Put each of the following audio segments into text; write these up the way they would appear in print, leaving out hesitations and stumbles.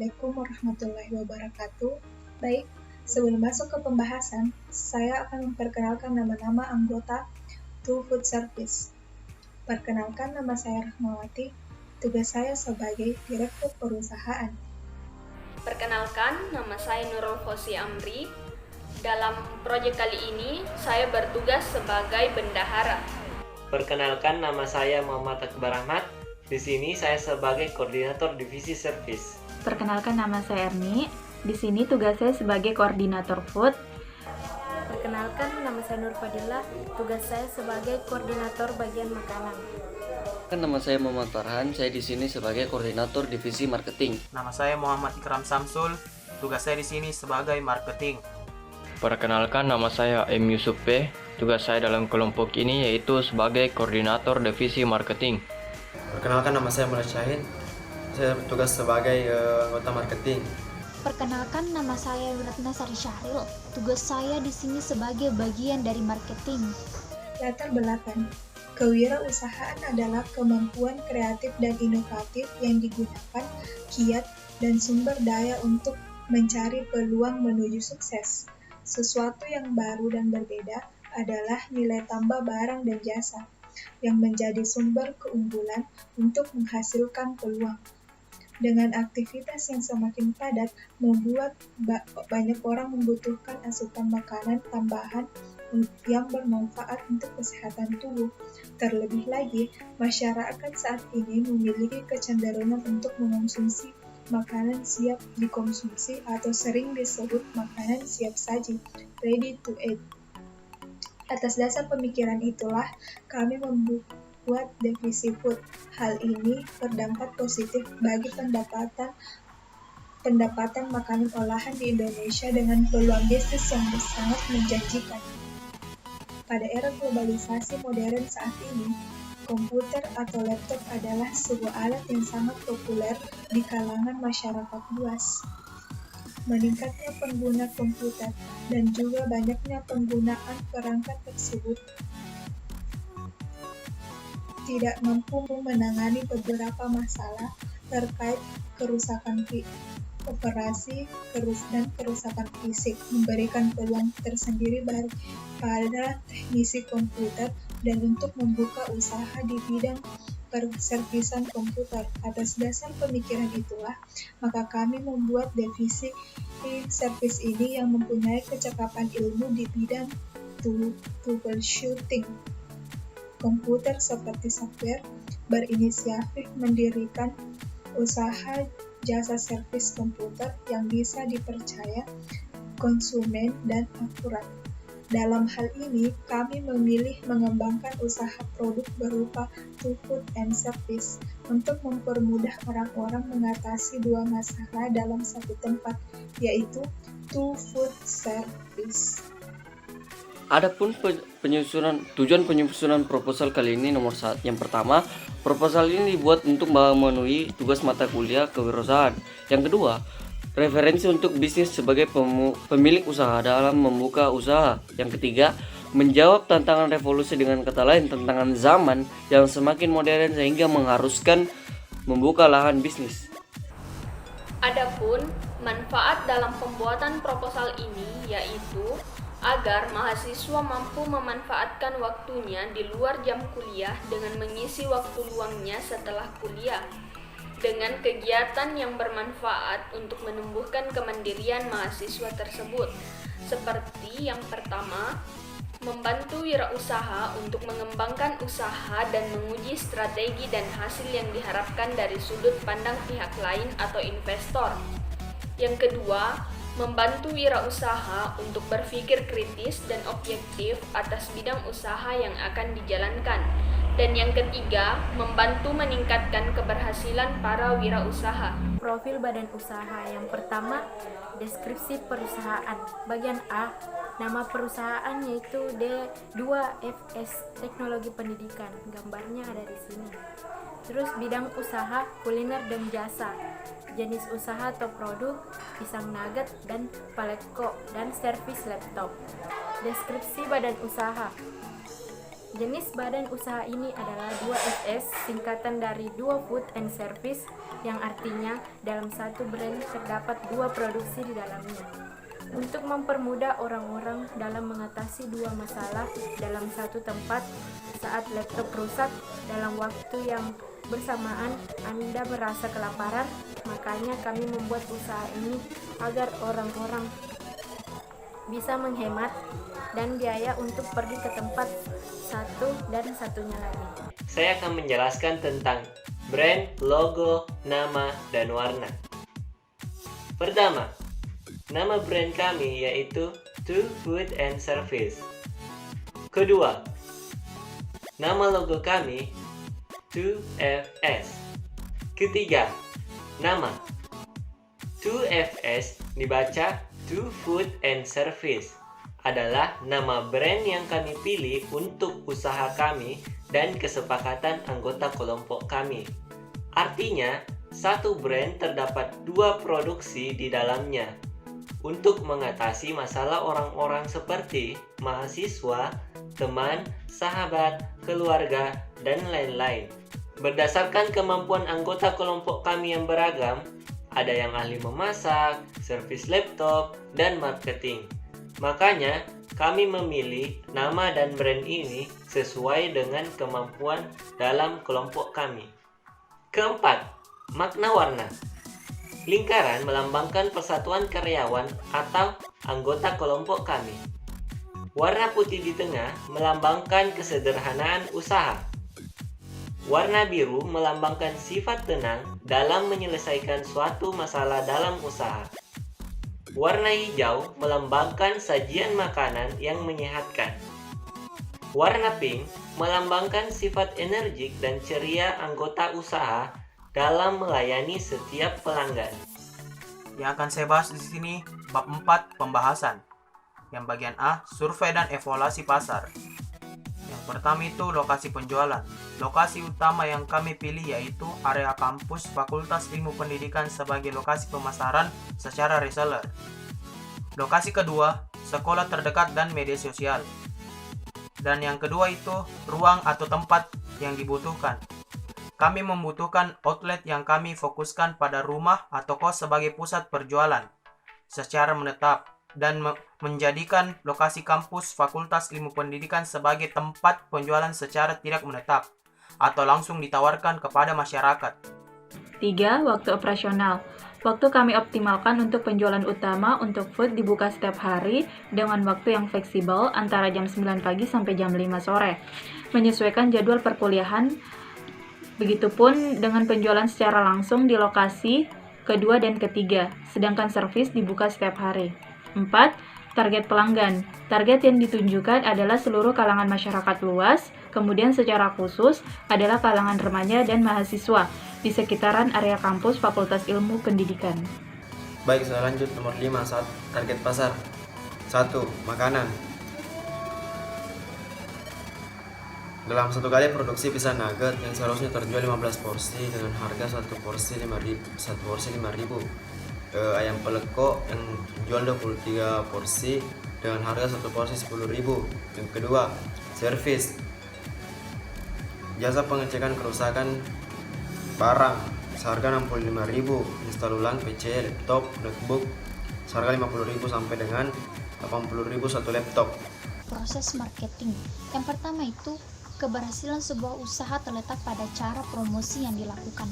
Assalamualaikum warahmatullahi wabarakatuh. Baik, sebelum masuk ke pembahasan, saya akan memperkenalkan nama-nama anggota To Food Service. Perkenalkan, nama saya Rahmawati. Tugas saya sebagai Direktur Perusahaan. Perkenalkan, nama saya Nurul Khosi Amri. Dalam proyek kali ini, saya bertugas sebagai bendahara. Perkenalkan, nama saya Muhammad Akbar Ahmad. Di sini saya sebagai koordinator divisi service. Perkenalkan, nama saya Erni. Di sini tugas saya sebagai koordinator food. Perkenalkan, nama saya Nur Fadilah. Tugas saya sebagai koordinator bagian makanan. Nama saya Muhammad Farhan. Saya di sini sebagai koordinator divisi marketing. Nama saya Muhammad Ikram Samsul. Tugas saya di sini sebagai marketing. Perkenalkan, nama saya M. Yusuf P. Tugas saya dalam kelompok ini yaitu sebagai koordinator divisi marketing. Perkenalkan, nama saya Mulad Syahid. Saya bertugas sebagai anggota marketing. Perkenalkan, nama saya Wiratna Sari Syahril. Tugas saya di sini sebagai bagian dari marketing. Latar belakang. Kewirausahaan adalah kemampuan kreatif dan inovatif yang digunakan kiat dan sumber daya untuk mencari peluang menuju sukses. Sesuatu yang baru dan berbeda adalah nilai tambah barang dan jasa yang menjadi sumber keunggulan untuk menghasilkan peluang. Dengan aktivitas yang semakin padat, membuat banyak orang membutuhkan asupan makanan tambahan yang bermanfaat untuk kesehatan tubuh. Terlebih lagi, masyarakat saat ini memiliki kecenderungan untuk mengonsumsi makanan siap dikonsumsi atau sering disebut makanan siap saji, ready to eat. Atas dasar pemikiran itulah, kami membuat divisi food. Hal ini berdampak positif bagi pendapatan makanan olahan di Indonesia dengan peluang bisnis yang sangat menjanjikan. Pada era globalisasi modern saat ini, komputer atau laptop adalah sebuah alat yang sangat populer di kalangan masyarakat luas. Meningkatnya pengguna komputer dan juga banyaknya penggunaan perangkat tersebut tidak mampu menangani beberapa masalah terkait kerusakan operasi dan kerusakan fisik, memberikan peluang tersendiri pada teknisi komputer dan untuk membuka usaha di bidang perservisan komputer. Atas dasar pemikiran itulah, maka kami membuat divisi service ini yang mempunyai kecakapan ilmu di bidang troubleshooting komputer seperti software, berinisiatif mendirikan usaha jasa servis komputer yang bisa dipercaya konsumen dan akurat. Dalam hal ini, kami memilih mengembangkan usaha produk berupa To Food and Service untuk mempermudah orang-orang mengatasi dua masalah dalam satu tempat, yaitu To Food Service. Adapun tujuan penyusunan proposal kali ini nomor 1. Yang pertama, proposal ini dibuat untuk memenuhi tugas mata kuliah kewirausahaan. Yang kedua, referensi untuk bisnis sebagai pemilik usaha dalam membuka usaha. Yang ketiga, menjawab tantangan revolusi dengan kata lain tantangan zaman yang semakin modern sehingga mengharuskan membuka lahan bisnis. Adapun manfaat dalam pembuatan proposal ini yaitu agar mahasiswa mampu memanfaatkan waktunya di luar jam kuliah dengan mengisi waktu luangnya setelah kuliah dengan kegiatan yang bermanfaat untuk menumbuhkan kemandirian mahasiswa tersebut. Seperti yang pertama, membantu wirausaha untuk mengembangkan usaha dan menguji strategi dan hasil yang diharapkan dari sudut pandang pihak lain atau investor. Yang kedua, membantu wirausaha untuk berpikir kritis dan objektif atas bidang usaha yang akan dijalankan. Dan yang ketiga, membantu meningkatkan keberhasilan para wirausaha. Profil badan usaha yang pertama, deskripsi perusahaan. Bagian A, nama perusahaan yaitu D2FS Teknologi Pendidikan. Gambarnya ada di sini. Terus bidang usaha, kuliner dan jasa. Jenis usaha atau produk, pisang nugget dan paletko dan servis laptop. Deskripsi badan usaha. Jenis badan usaha ini adalah 2FS, singkatan dari 2 Food and Service, yang artinya dalam satu brand terdapat 2 produksi di dalamnya. Untuk mempermudah orang-orang dalam mengatasi 2 masalah dalam satu tempat saat laptop rusak dalam waktu yang bersamaan Anda merasa kelaparan, makanya kami membuat usaha ini agar orang-orang bisa menghemat dan biaya untuk pergi ke tempat satu dan satunya lagi. Saya akan menjelaskan tentang brand, logo, nama, dan warna. Pertama, nama brand kami yaitu To Food and Service. Kedua, nama logo kami 2FS. Ketiga, nama 2FS dibaca To Food and Service adalah nama brand yang kami pilih untuk usaha kami dan kesepakatan anggota kelompok kami. Artinya, satu brand terdapat 2 produksi di dalamnya untuk mengatasi masalah orang-orang seperti mahasiswa, teman, sahabat, keluarga, dan lain-lain. Berdasarkan kemampuan anggota kelompok kami yang beragam, ada yang ahli memasak, servis laptop, dan marketing. Makanya, kami memilih nama dan brand ini sesuai dengan kemampuan dalam kelompok kami. Keempat, makna warna. Lingkaran melambangkan persatuan karyawan atau anggota kelompok kami. Warna putih di tengah melambangkan kesederhanaan usaha. Warna biru melambangkan sifat tenang dalam menyelesaikan suatu masalah dalam usaha. Warna hijau melambangkan sajian makanan yang menyehatkan. Warna pink melambangkan sifat energik dan ceria anggota usaha dalam melayani setiap pelanggan. Yang akan saya bahas di sini bab 4 pembahasan. Yang bagian A, survei dan evaluasi pasar. Yang pertama itu lokasi penjualan. Lokasi utama yang kami pilih yaitu area kampus Fakultas Ilmu Pendidikan sebagai lokasi pemasaran secara reseller. Lokasi kedua, sekolah terdekat dan media sosial. Dan yang kedua itu ruang atau tempat yang dibutuhkan. Kami membutuhkan outlet yang kami fokuskan pada rumah atau kos sebagai pusat perjualan secara menetap dan menjadikan lokasi kampus Fakultas Ilmu Pendidikan sebagai tempat penjualan secara tidak menetap atau langsung ditawarkan kepada masyarakat. 3. Waktu operasional. Waktu kami optimalkan untuk penjualan utama untuk food dibuka setiap hari dengan waktu yang fleksibel antara jam 9 pagi sampai jam 5 sore. Menyesuaikan jadwal perkuliahan. Begitupun dengan penjualan secara langsung di lokasi kedua dan ketiga, sedangkan servis dibuka setiap hari. 4. Target pelanggan. Target yang ditunjukkan adalah seluruh kalangan masyarakat luas, kemudian secara khusus adalah kalangan remaja dan mahasiswa di sekitaran area kampus Fakultas Ilmu Pendidikan. Baik, saya lanjut nomor 5 saat target pasar. 1. Makanan. Dalam satu kali produksi pizza nugget yang seharusnya terjual 15 porsi dengan harga 1 porsi 5.000. Ayam peleko yang jual 23 porsi dengan harga 1 porsi 10.000. Yang kedua, servis. Jasa pengecekan kerusakan barang seharga 65.000, install ulang PC, laptop, notebook seharga 50.000 sampai dengan 80.000 satu laptop. Proses marketing. Yang pertama itu, keberhasilan sebuah usaha terletak pada cara promosi yang dilakukan.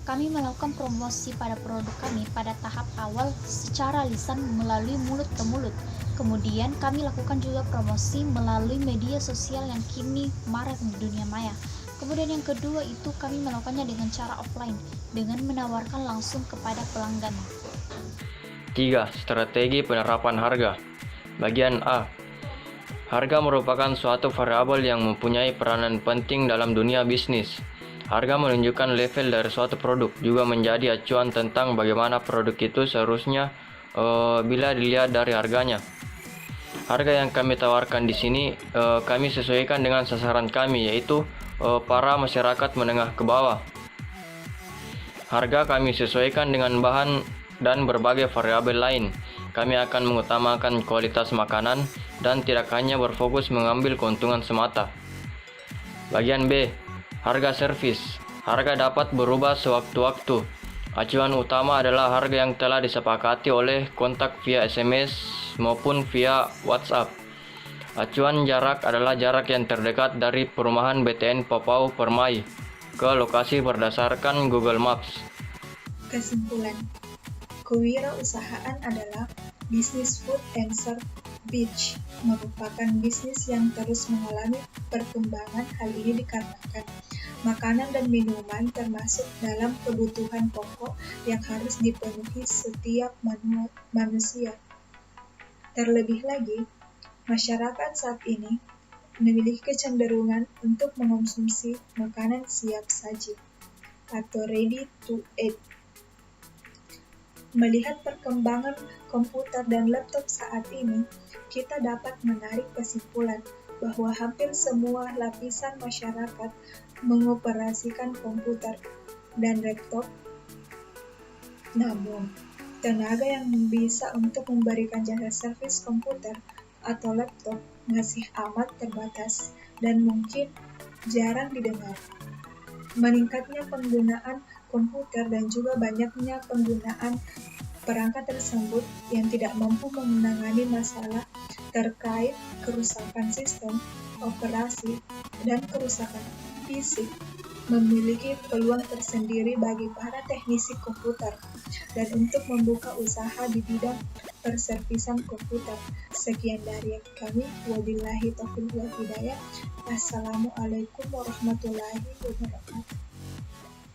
Kami melakukan promosi pada produk kami pada tahap awal secara lisan melalui mulut ke mulut. Kemudian kami lakukan juga promosi melalui media sosial yang kini marak di dunia maya. Kemudian yang kedua itu kami melakukannya dengan cara offline, dengan menawarkan langsung kepada pelanggan. 3. Strategi penerapan harga. Bagian A. Harga merupakan suatu variabel yang mempunyai peranan penting dalam dunia bisnis. Harga menunjukkan level dari suatu produk, juga menjadi acuan tentang bagaimana produk itu seharusnya bila dilihat dari harganya. Harga yang kami tawarkan di sini kami sesuaikan dengan sasaran kami, yaitu para masyarakat menengah ke bawah. Harga kami sesuaikan dengan bahan dan berbagai variabel lain. Kami akan mengutamakan kualitas makanan dan tidak hanya berfokus mengambil keuntungan semata. Bagian B. Harga servis. Harga dapat berubah sewaktu-waktu. Acuan utama adalah harga yang telah disepakati oleh kontak via SMS maupun via WhatsApp. Acuan jarak adalah jarak yang terdekat dari perumahan BTN Papau Permai ke lokasi berdasarkan Google Maps. Kesimpulan, kewirausahaan adalah bisnis food and beverage, merupakan bisnis yang terus mengalami perkembangan. Hal ini dikarenakan makanan dan minuman termasuk dalam kebutuhan pokok yang harus dipenuhi setiap manusia. Terlebih lagi, masyarakat saat ini memiliki kecenderungan untuk mengonsumsi makanan siap saji atau ready to eat. Melihat perkembangan komputer dan laptop saat ini, kita dapat menarik kesimpulan bahwa hampir semua lapisan masyarakat mengoperasikan komputer dan laptop. Namun, tenaga yang bisa untuk memberikan jasa servis komputer atau laptop masih amat terbatas dan mungkin jarang didengar. Meningkatnya penggunaan komputer dan juga banyaknya penggunaan perangkat tersebut yang tidak mampu menangani masalah terkait kerusakan sistem operasi dan kerusakan fisik memiliki peluang tersendiri bagi para teknisi komputer dan untuk membuka usaha di bidang perservisan komputer. Sekian dari kami, wabillahi taufiq wal hidayah. Assalamualaikum warahmatullahi wabarakatuh.